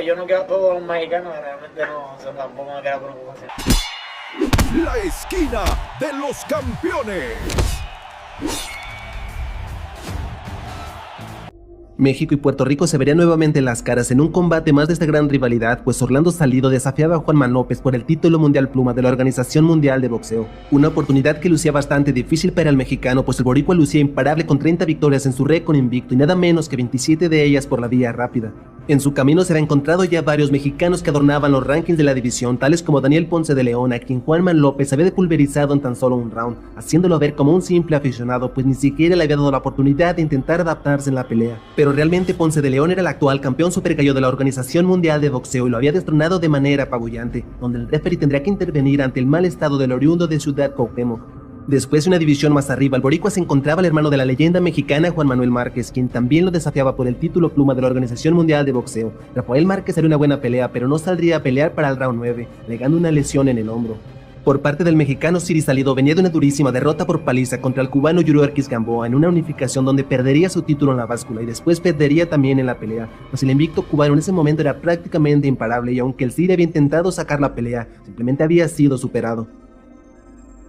yo no quiero a todos los mexicanos, realmente no, o sea, tampoco me queda preocupación. La esquina de los campeones. México y Puerto Rico se verían nuevamente las caras en un combate más de esta gran rivalidad, pues Orlando Salido desafiaba a Juanma López por el título mundial pluma de la Organización Mundial de Boxeo. Una oportunidad que lucía bastante difícil para el mexicano, pues el boricua lucía imparable con 30 victorias en su récord invicto y nada menos que 27 de ellas por la vía rápida. En su camino se habían encontrado ya varios mexicanos que adornaban los rankings de la división, tales como Daniel Ponce de León, a quien Juanma López había pulverizado en tan solo un round, haciéndolo ver como un simple aficionado, pues ni siquiera le había dado la oportunidad de intentar adaptarse en la pelea. Pero realmente Ponce de León era el actual campeón supergallo de la Organización Mundial de Boxeo y lo había destronado de manera apabullante, donde el referee tendría que intervenir ante el mal estado del oriundo de Ciudad Cuauhtémoc. Después de una división más arriba, el boricua se encontraba el hermano de la leyenda mexicana Juan Manuel Márquez, quien también lo desafiaba por el título pluma de la Organización Mundial de Boxeo. Rafael Márquez haría una buena pelea, pero no saldría a pelear para el round 9, legando una lesión en el hombro. Por parte del mexicano, Siri Salido venía de una durísima derrota por paliza contra el cubano Yuriorkis Gamboa en una unificación donde perdería su título en la báscula y después perdería también en la pelea, pues el invicto cubano en ese momento era prácticamente imparable y aunque el Siri había intentado sacar la pelea, simplemente había sido superado.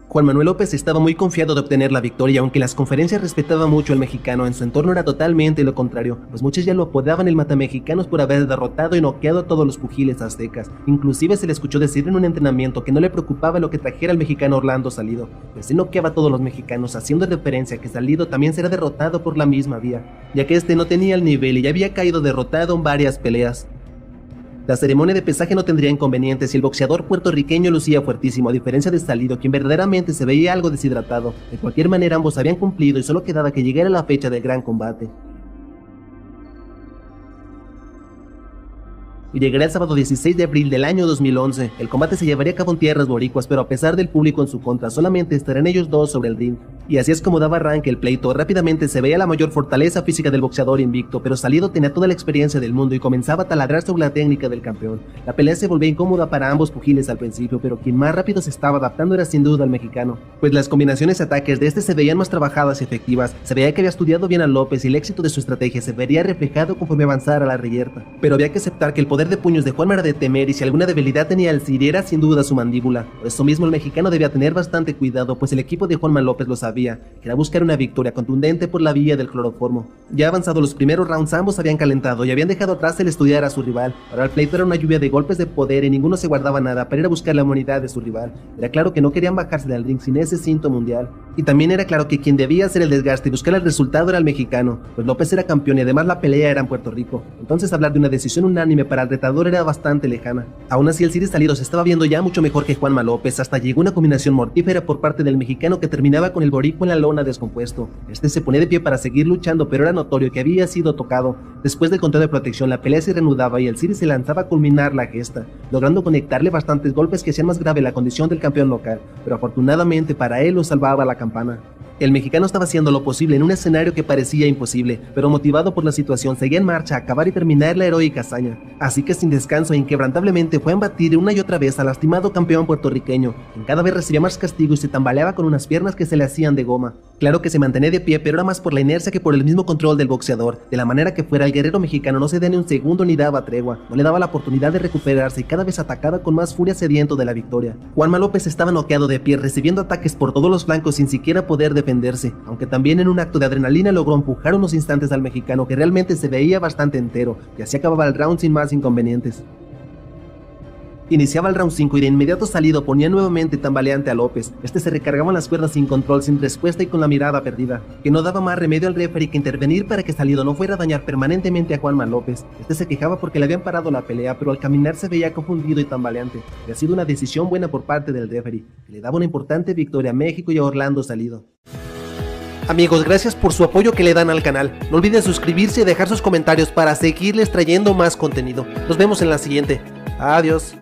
Juan Manuel López estaba muy confiado de obtener la victoria, aunque las conferencias respetaba mucho al mexicano, en su entorno era totalmente lo contrario, pues muchos ya lo apodaban el matamexicanos por haber derrotado y noqueado a todos los pugiles aztecas. Inclusive se le escuchó decir en un entrenamiento que no le preocupaba lo que trajera al mexicano Orlando Salido, pues él noqueaba a todos los mexicanos, haciendo referencia a que Salido también será derrotado por la misma vía, ya que este no tenía el nivel y ya había caído derrotado en varias peleas. La ceremonia de pesaje no tendría inconvenientes y el boxeador puertorriqueño lucía fuertísimo, a diferencia de Salido, quien verdaderamente se veía algo deshidratado. De cualquier manera ambos habían cumplido y solo quedaba que llegara la fecha del gran combate. Y llegaría el sábado 16 de abril del año 2011. El combate se llevaría a cabo en tierras boricuas, pero a pesar del público en su contra, solamente estarían ellos dos sobre el ring. Y así es como daba arranque el pleito. Rápidamente se veía la mayor fortaleza física del boxeador invicto, pero Salido tenía toda la experiencia del mundo y comenzaba a taladrar sobre la técnica del campeón. La pelea se volvía incómoda para ambos pugiles al principio, pero quien más rápido se estaba adaptando era sin duda el mexicano, pues las combinaciones y ataques de este se veían más trabajadas y efectivas. Se veía que había estudiado bien a López y el éxito de su estrategia se vería reflejado conforme avanzara la reyerta. Pero había que aceptar que el poder de puños de Juanma era de temer y si alguna debilidad tenía el Siri era sin duda su mandíbula. Por eso mismo el mexicano debía tener bastante cuidado, pues el equipo de Juanma López lo sabía, que era buscar una victoria contundente por la vía del cloroformo. Ya avanzados los primeros rounds ambos habían calentado y habían dejado atrás el estudiar a su rival. Ahora el pleito era una lluvia de golpes de poder y ninguno se guardaba nada para ir a buscar la inmunidad de su rival. Era claro que no querían bajarse del ring sin ese cinto mundial. Y también era claro que quien debía hacer el desgaste y buscar el resultado era el mexicano, pues López era campeón y además la pelea era en Puerto Rico. Entonces hablar de una decisión unánime para el retador era bastante lejana. Aún así el Siri Salido se estaba viendo ya mucho mejor que Juanma López, hasta llegó una combinación mortífera por parte del mexicano que terminaba con el boricua en la lona descompuesto. Este se ponía de pie para seguir luchando, pero era notorio que había sido tocado. Después del conteo de protección la pelea se reanudaba y el Siri se lanzaba a culminar la gesta, logrando conectarle bastantes golpes que hacían más grave la condición del campeón local, pero afortunadamente para él lo salvaba la campana. El mexicano estaba haciendo lo posible en un escenario que parecía imposible, pero motivado por la situación seguía en marcha a acabar y terminar la heroica hazaña. Así que sin descanso e inquebrantablemente fue a embatir una y otra vez al lastimado campeón puertorriqueño, quien cada vez recibía más castigo y se tambaleaba con unas piernas que se le hacían de goma. Claro que se mantenía de pie, pero era más por la inercia que por el mismo control del boxeador. De la manera que fuera, el guerrero mexicano no cedía ni un segundo ni daba tregua, no le daba la oportunidad de recuperarse y cada vez atacaba con más furia sediento de la victoria. Juanma López estaba noqueado de pie, recibiendo ataques por todos los flancos sin siquiera poder defenderse, aunque también en un acto de adrenalina logró empujar unos instantes al mexicano que realmente se veía bastante entero, y así acababa el round sin más inconvenientes. Iniciaba el round 5 y de inmediato Salido ponía nuevamente tambaleante a López. Este se recargaba en las cuerdas sin control, sin respuesta y con la mirada perdida, que no daba más remedio al referee que intervenir para que Salido no fuera a dañar permanentemente a Juanma López. Este se quejaba porque le habían parado la pelea, pero al caminar se veía confundido y tambaleante. Había sido una decisión buena por parte del referee, que le daba una importante victoria a México y a Orlando Salido. Amigos, gracias por su apoyo que le dan al canal. No olviden suscribirse y dejar sus comentarios para seguirles trayendo más contenido. Nos vemos en la siguiente. Adiós.